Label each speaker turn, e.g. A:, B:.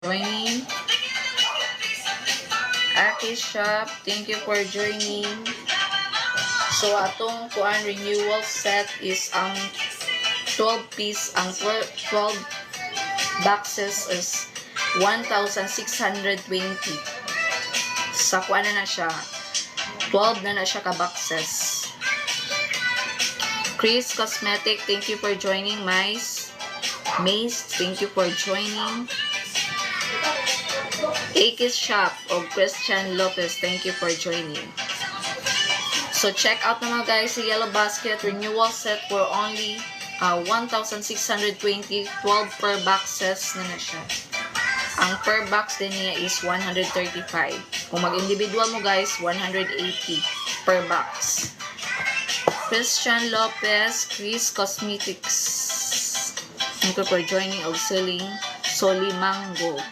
A: joining. Aki Shop, thank you for joining. So, atong kuan renewal set is ang 12 piece, ang 12 boxes is 1,620. Sa kuan na siya, 12 na siya ka boxes. Chris Cosmetic, thank you for joining. Mace, thank you for joining. Akis Shop o Christian Lopez, thank you for joining. So, check out naman guys sa Yellow Basket renewal set for only 1,620, 12 per boxes na siya. Ang per box din niya is 135. Kung mag-individual mo guys, 180 per box. Christian Lopez, Chris Cosmetics, thank you for joining of selling Solimango.